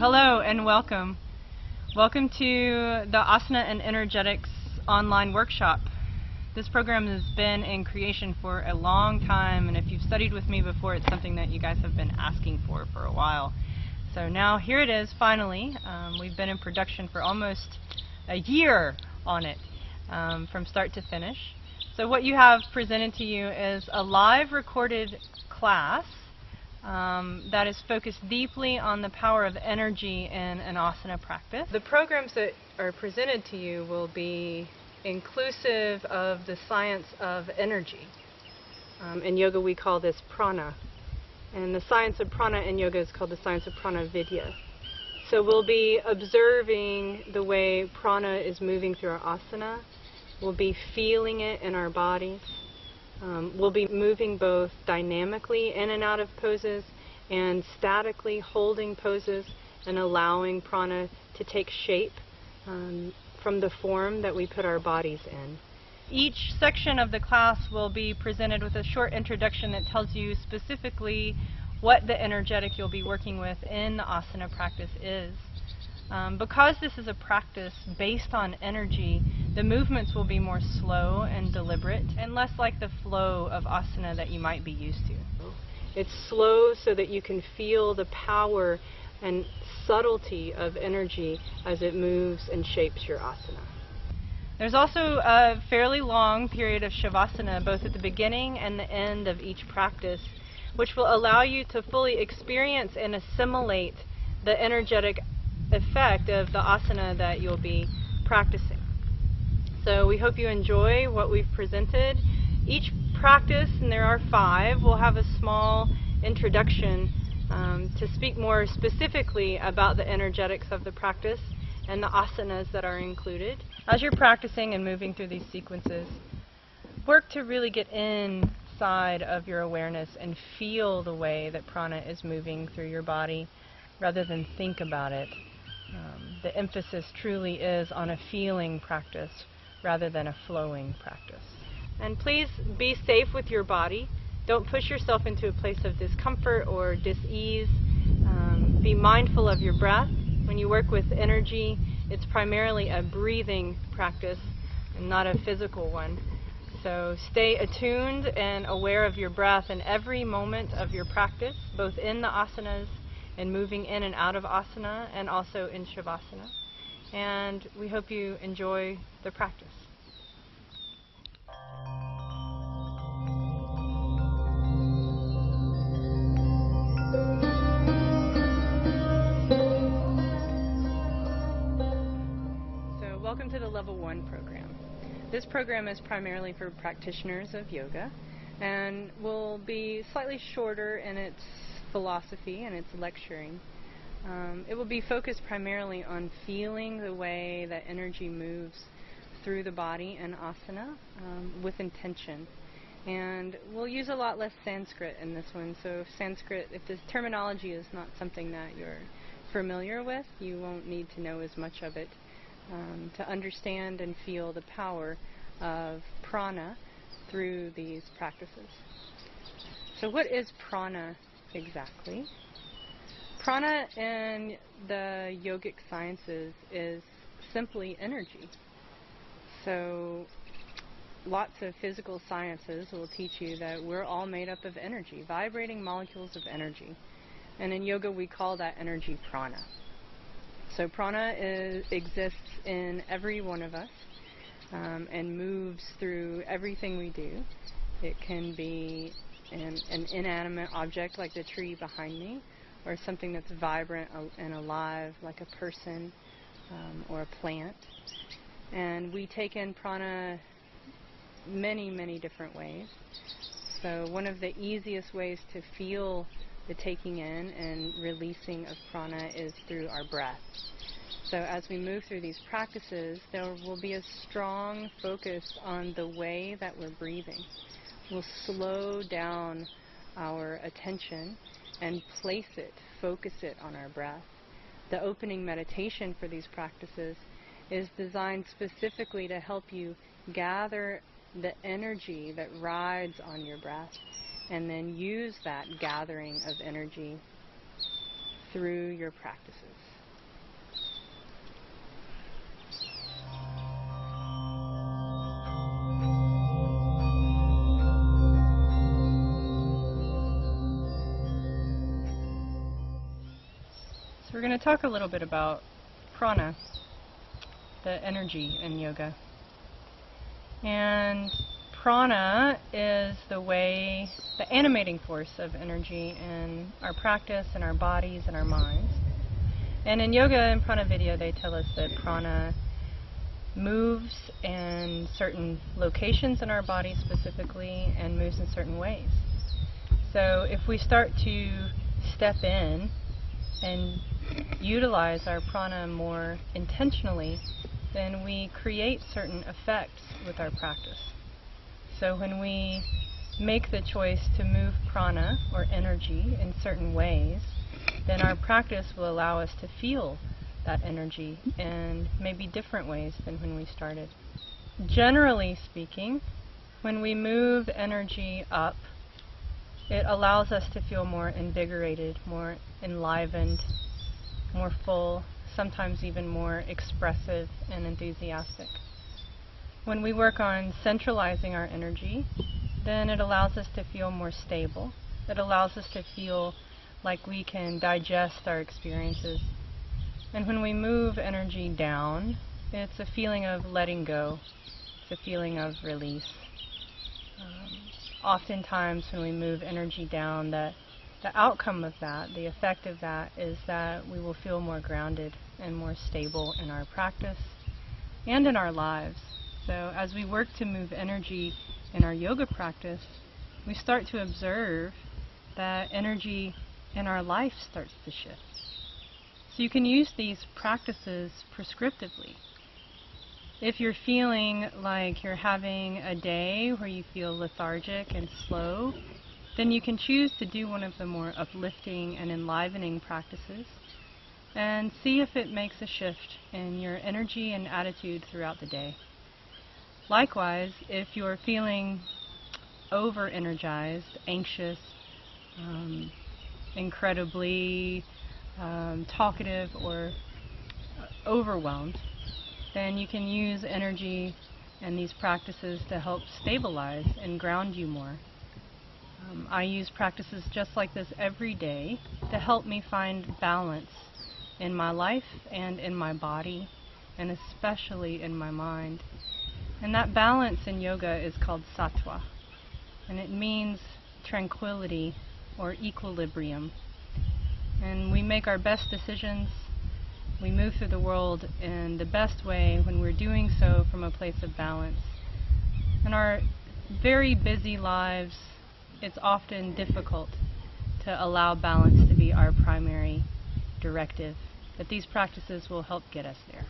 Hello and welcome. Welcome to the Asana and Energetics online workshop. This program has been in creation for a long time, and if you've studied with me before, it's something that you guys have been asking for a while. So now here it is, finally. We've been in production for almost a year on it, from start to finish. So what you have presented to you is a live recorded class that is focused deeply on the power of energy in an asana practice. The programs that are presented to you will be inclusive of the science of energy. In yoga we call this prana. And the science of prana in yoga is called the science of prana vidya. So we'll be observing the way prana is moving through our asana. We'll be feeling it in our bodies. We'll be moving both dynamically in and out of poses and statically holding poses and allowing prana to take shape from the form that we put our bodies in. Each section of the class will be presented with a short introduction that tells you specifically what the energetic you'll be working with in the asana practice is. Because this is a practice based on energy, the movements will be more slow and deliberate and less like the flow of asana that you might be used to. It's slow so that you can feel the power and subtlety of energy as it moves and shapes your asana. There's also a fairly long period of shavasana both at the beginning and the end of each practice, which will allow you to fully experience and assimilate the energetic effect of the asana that you'll be practicing. So we hope you enjoy what we've presented. Each practice, and there are 5, will have a small introduction to speak more specifically about the energetics of the practice and the asanas that are included. As you're practicing and moving through these sequences, work to really get inside of your awareness and feel the way that prana is moving through your body rather than think about it. The emphasis truly is on a feeling practice rather than a flowing practice. And please be safe with your body. Don't push yourself into a place of discomfort or dis-ease. Be mindful of your breath. When you work with energy, it's primarily a breathing practice and not a physical one. So stay attuned and aware of your breath in every moment of your practice, both in the asanas and moving in and out of asana, and also in shavasana. And we hope you enjoy the practice. So welcome to the Level 1 program. This program is primarily for practitioners of yoga and will be slightly shorter in its philosophy and its lecturing. It will be focused primarily on feeling the way that energy moves through the body in asana with intention. And we'll use a lot less Sanskrit in this one, so if this terminology is not something that you're familiar with, you won't need to know as much of it to understand and feel the power of prana through these practices. So what is prana exactly? Prana in the yogic sciences is simply energy. So lots of physical sciences will teach you that we're all made up of energy, vibrating molecules of energy. And in yoga we call that energy prana. So prana exists in every one of us and moves through everything we do. It can be an inanimate object like the tree behind me, or something that's vibrant and alive like a person or a plant. And we take in prana many, many different ways. So one of the easiest ways to feel the taking in and releasing of prana is through our breath. So as we move through these practices, there will be a strong focus on the way that we're breathing. We'll slow down our attention and focus it on our breath. The opening meditation for these practices is designed specifically to help you gather the energy that rides on your breath and then use that gathering of energy through your practices. We're going to talk a little bit about prana, the energy in yoga. And prana is the animating force of energy in our practice, in our bodies, and our minds. And in yoga and prana video, they tell us that prana moves in certain locations in our body specifically, and moves in certain ways. So if we start to step in and utilize our prana more intentionally, then we create certain effects with our practice. So when we make the choice to move prana or energy in certain ways, then our practice will allow us to feel that energy in maybe different ways than when we started. Generally speaking, when we move energy up, it allows us to feel more invigorated, more enlivened, more full, sometimes even more expressive and enthusiastic. When we work on centralizing our energy, then it allows us to feel more stable. It allows us to feel like we can digest our experiences. And when we move energy down, it's a feeling of letting go. It's a feeling of release. Oftentimes when we move energy down, the outcome of that, the effect of that, is that we will feel more grounded and more stable in our practice and in our lives. So as we work to move energy in our yoga practice, we start to observe that energy in our life starts to shift. So you can use these practices prescriptively. If you're feeling like you're having a day where you feel lethargic and slow, then you can choose to do one of the more uplifting and enlivening practices and see if it makes a shift in your energy and attitude throughout the day. Likewise, if you're feeling over-energized, anxious, incredibly talkative, or overwhelmed, then you can use energy and these practices to help stabilize and ground you more. I use practices just like this every day to help me find balance in my life and in my body, and especially in my mind. And that balance in yoga is called sattva, and it means tranquility or equilibrium. And we make our best decisions, we move through the world in the best way when we're doing so from a place of balance. In our very busy lives, it's often difficult to allow balance to be our primary directive, but these practices will help get us there.